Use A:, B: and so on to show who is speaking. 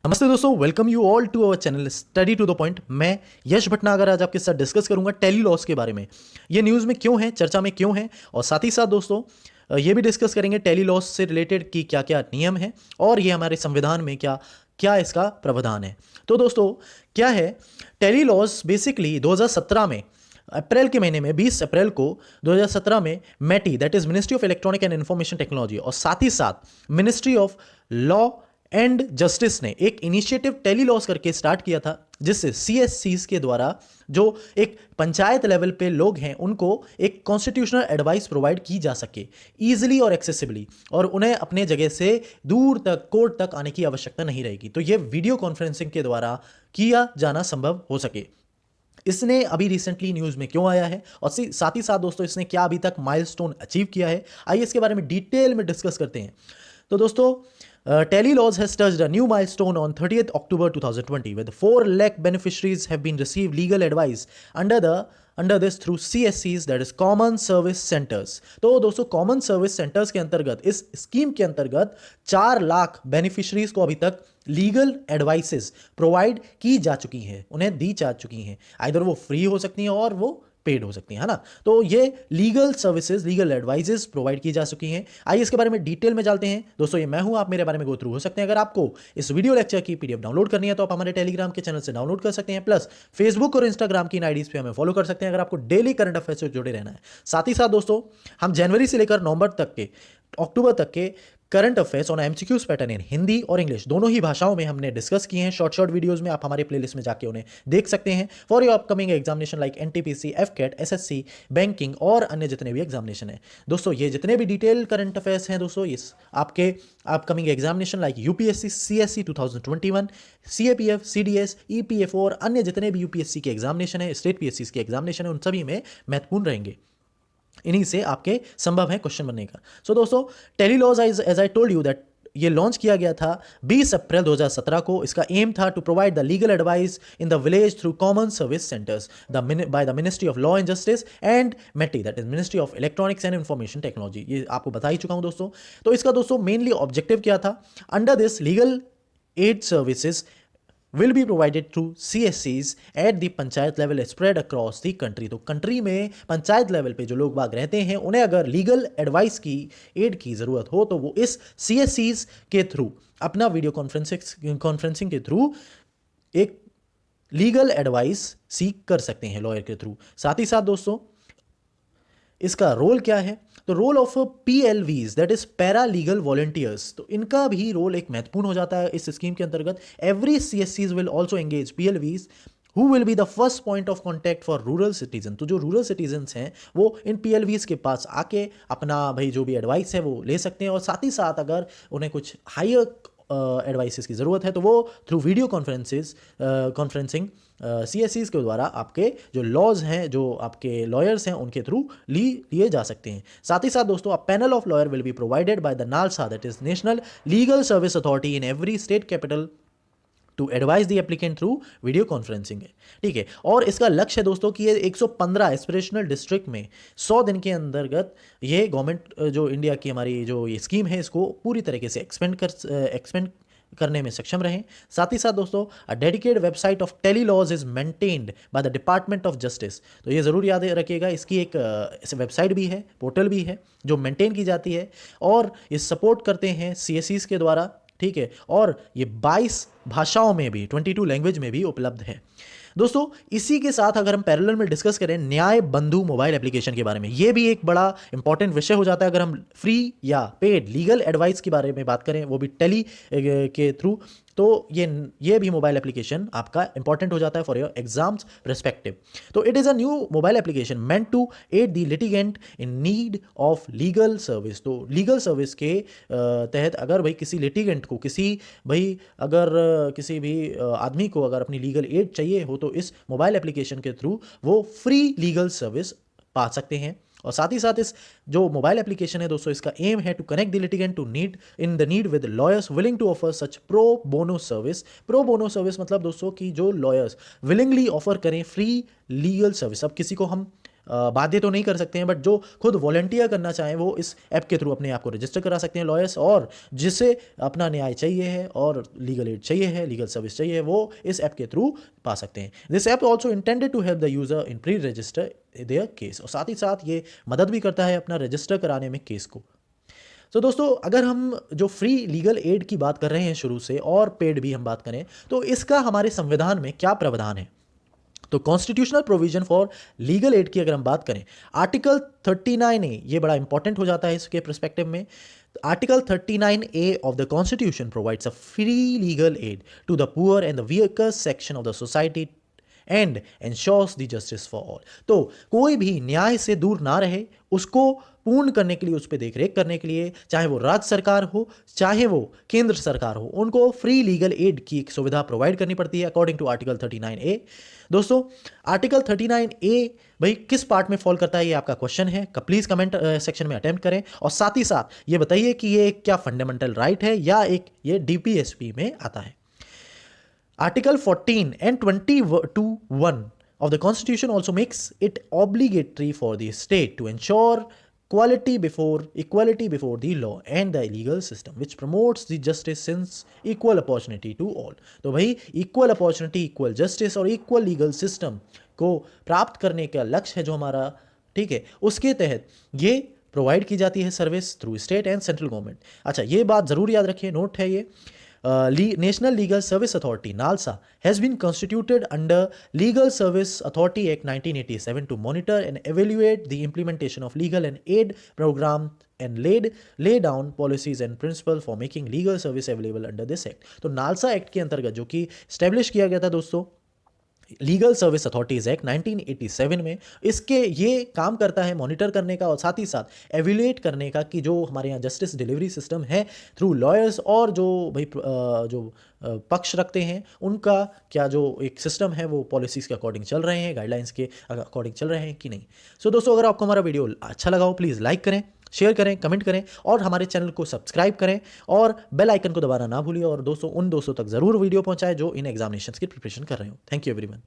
A: नमस्ते दोस्तों, welcome you all to our channel study to the point. मैं यश भटनागर आज आपके साथ डिस्कस करूंगा टेली लॉस के बारे में। ये न्यूज़ में क्यों है, चर्चा में क्यों है, और साथ ही साथ दोस्तों ये भी डिस्कस करेंगे टेली लॉस से रिलेटेड कि क्या क्या नियम है और ये हमारे संविधान में क्या क्या इसका प्रावधान है। तो दोस्तों क्या है टेली लॉस, बेसिकली 2017 में अप्रैल के महीने में 20 अप्रैल को 2017 में MeitY, that is ministry of electronic and information technology, और साथ ही साथ ministry of law and justice ने एक इनिशिएटिव टेली लॉस करके स्टार्ट किया था, जिससे सीएससीज के द्वारा जो एक पंचायत लेवल पे लोग हैं उनको एक कॉन्स्टिट्यूशनल एडवाइस प्रोवाइड की जा सके इजीली और एक्सेसिबली, और उन्हें अपने जगह से दूर तक कोर्ट तक आने की आवश्यकता नहीं रहेगी। तो ये वीडियो कॉन्फ्रेंसिंग के द्वारा किया जाना संभव हो सके। इसने अभी रिसेंटली न्यूज़ में क्यों आया है और साथ ही साथ दोस्तों इसने क्या अभी तक माइलस्टोन अचीव किया है, आइए इसके बारे में डिटेल में डिस्कस करते हैं। तो दोस्तों Tele Laws has touched a new milestone on 30th October 2020, with 4 lakh beneficiaries have been received legal advice under this through CSCs, that is Common Service Centers। तो दोस्तों कॉमन सर्विस सेंटर्स के अंतर्गत, इस scheme के अंतर्गत 4 lakh beneficiaries को अभी तक लीगल एडवाइसेस प्रोवाइड की जा चुकी हैं, उन्हें दी जा चुकी हैं। आइदर वो फ्री हो सकती हैं और वो पेड हो सकती है ना। तो ये legal services, legal advises provide की जा चुकी हैं। आइए इसके बारे में डिटेल में जानते हैं। दोस्तों ये मैं हूं, आप मेरे बारे में गो थ्रू हो सकते हैं। अगर आपको इस वीडियो लेक्चर की पीडीएफ डाउनलोड करनी है तो आप हमारे टेलीग्राम के चैनल से डाउनलोड कर सकते हैं, प्लस फेसबुक और इंस्टाग्राम की आईडीज पे हमें फॉलो कर सकते हैं अगर आपको डेली करंट अफेयर्स से जुड़े रहना है। साथ ही साथ दोस्तों हम जनवरी से लेकर अक्टूबर तक के current affairs on MCQs pattern in Hindi और इंग्लिश दोनों ही भाषाओं में हमने डिस्कस किए हैं शॉर्ट वीडियोस में। आप हमारे प्लेलिस्ट में जाके उन्हें देख सकते हैं for your upcoming examination like NTPC, FCAT, SSC, banking और अन्य जितने भी एग्जामिनेशन हैं। दोस्तों ये जितने भी डिटेल करंट अफेयर्स हैं दोस्तों, इस आपके upcoming examination like UPSC, CSC 2021, CAPF, CDS, EPFO और अन्य जितने भी यूपीएससी के एग्जामिनेशन है, स्टेट पीएससी के एग्जामिनेशन है, उन सभी में महत्वपूर्ण रहेंगे। इन्हीं से आपके संभव है क्वेश्चन बनने का। सो दोस्तों tele laws, as I told you that, ये लॉन्च किया गया था 20 अप्रैल 2017 को। इसका एम था to provide the legal advice in the village through common service centres by the ministry of law and justice and MeitY, that is ministry of electronics and information technology. ये आपको बता ही चुका हूं दोस्तों। तो इसका दोस्तों मेनली ऑब्जेक्टिव क्या था? Under this legal aid services will be provided through CSCs at the panchayat level spread across the country। तो कंट्री में पंचायत लेवल पे जो लोग बाग रहते हैं उन्हें अगर लीगल एडवाइस की, एड की ज़रूरत हो तो वो इस CSCs के थ्रू अपना वीडियो कॉन्फ्रेंसिंग के थ्रू एक लीगल एडवाइस सीख कर सकते हैं लॉयर के थ्रू। साथ ही साथ दोस्तों इसका रोल क्या है? तो role of PLVs, that is para legal volunteers, तो इनका भी रोल एक महत्वपूर्ण हो जाता है इस स्कीम के अंतर्गत। Every CSCs will also engage PLVs who will be the first point of contact for rural citizen. तो जो रूरल सिटीजन्स हैं वो इन PLVs के पास आके अपना भाई जो भी एडवाइस है वो ले सकते हैं, और साथ ही साथ अगर उन्हें कुछ हायर एडवाइसेस की ज़रूरत है तो वो थ्रू वीडियो कॉन्फ्रेंसिंग CSCs के द्वारा आपके जो लॉज हैं, जो आपके लॉयर्स हैं, उनके थ्रू लिए जा सकते हैं। साथ ही साथ दोस्तों a panel of lawyer will be provided by the NALSA, that is national legal service authority in every state capital to advise the applicant through video conferencing है। ठीक है, और इसका लक्ष्य है दोस्तों कि ये 115 एस्पिरेशनल डिस्ट्रिक्ट में 100 दिन के अंतर्गत ये गवर्नमेंट जो इंडिया की हमारी जो ये स्कीम है इसको पूरी तरीके से एक्सपेंड करने में सक्षम रहें। साथ ही साथ दोस्तों a dedicated website of tele laws is maintained by the department of justice. तो ये ज़रूर याद रखिएगा, इसकी एक वेबसाइट भी है, पोर्टल भी है जो मेंटेन की जाती है, और ये सपोर्ट करते हैं CSCs के द्वारा। ठीक है, और ये 22 भाषाओं में भी, 22 लैंग्वेज में भी उपलब्ध है। दोस्तों इसी के साथ अगर हम पैरेलल में डिस्कस करें न्याय बंधु मोबाइल एप्लीकेशन के बारे में, ये भी एक बड़ा इंपॉर्टेंट विषय हो जाता है अगर हम फ्री या पेड लीगल एडवाइस के बारे में बात करें, वो भी टेली के थ्रू। तो ये भी मोबाइल एप्लीकेशन आपका इंपॉर्टेंट हो जाता है फॉर योर एग्जाम्स परस्पेक्टिव। तो it is a new mobile application meant to aid the litigant in need of legal service. तो लीगल सर्विस के तहत अगर भाई किसी लिटिगेंट को, किसी भी आदमी को अगर अपनी लीगल एड चाहिए हो तो इस मोबाइल एप्लीकेशन के थ्रू वो फ्री लीगल सर्विस पा सकते हैं। और साथ ही साथ इस जो मोबाइल एप्लीकेशन है दोस्तों, इसका एम है to connect the litigant to need with lawyers willing to offer such pro bono service. Pro bono service मतलब दोस्तों कि जो लॉयर्स विलिंगली ऑफर करें फ्री लीगल सर्विस। अब किसी को हम बाध्य तो नहीं कर सकते हैं, बट जो खुद वॉलंटियर करना चाहें वो इस ऐप के थ्रू अपने आप को रजिस्टर करा सकते हैं लॉयर्स, और जिसे अपना न्याय चाहिए है और लीगल एड चाहिए है, लीगल सर्विस चाहिए है, वो इस ऐप के थ्रू पा सकते हैं। This app also intended to help the user in pre register their case, और साथ ही साथ ये मदद भी करता है अपना रजिस्टर कराने में केस को। तो दोस्तों, अगर हम जो फ्री लीगल एड की बात कर रहे हैं शुरू से, और पेड भी हम बात करें, तो इसका हमारे संविधान में क्या प्रावधान है? तो constitutional provision for legal aid की अगर हम बात करें, आर्टिकल 39A, ये बड़ा इंपॉर्टेंट हो जाता है इसके परस्पेक्टिव में। Article 39A of the constitution provides a free legal aid to the poor and the weakest section of the society and ensures the justice for all. तो कोई भी न्याय से दूर ना रहे, उसको पूर्ण करने के लिए, उस पर देखरेख करने के लिए, चाहे वो राज्य सरकार हो चाहे वो केंद्र सरकार हो, उनको फ्री लीगल एड की एक सुविधा प्रोवाइड करनी पड़ती है अकॉर्डिंग टू आर्टिकल 39A। दोस्तों, आर्टिकल 39A भाई किस पार्ट में फॉल करता है, ये आपका क्वेश्चन है, प्लीज कमेंट सेक्शन में अटेम्प्ट करें, और साथ ही साथ ये बताइए कि ये क्या फंडामेंटल राइट है या एक ये डीपीएसपी में आता है। Article 14 and 22(1) of the Constitution also makes it obligatory for the state to ensure equality before the law and the legal system, which promotes the justice since equal opportunity to all। तो भाई equal opportunity, equal justice और equal legal system को प्राप्त करने का लक्ष्य है जो हमारा, ठीक है, उसके तहत ये प्रोवाइड की जाती है service through state and central government. अच्छा, ये बात ज़रूर याद रखिए, नोट है ये। National Legal Service Authority (NALSA) has been constituted under Legal Service Authority Act 1987 to monitor and evaluate the implementation of legal and aid program and lay down policies and principles for making legal service available under this act। तो NALSA act के अंतर्गत जो कि establish किया गया था दोस्तों, legal service authorities act 1987 में, इसके ये काम करता है मॉनिटर करने का और साथ ही साथ एवेल्युएट करने का कि जो हमारे यहाँ जस्टिस डिलीवरी सिस्टम है थ्रू लॉयर्स और जो भाई जो पक्ष रखते हैं उनका क्या जो एक सिस्टम है वो पॉलिसीज़ के अकॉर्डिंग चल रहे हैं, गाइडलाइंस के अकॉर्डिंग चल रहे हैं कि नहीं। सो दोस्तों, अगर आपको हमारा वीडियो अच्छा लगा हो प्लीज़ लाइक करें, शेयर करें, कमेंट करें और हमारे चैनल को सब्सक्राइब करें और बेल आइकन को दबाना ना भूलिए, और दोस्तों उन दोस्तों तक ज़रूर वीडियो पहुंचाएं जो इन एग्जामिनेशंस की प्रिपरेशन कर रहे हो। Thank you everyone.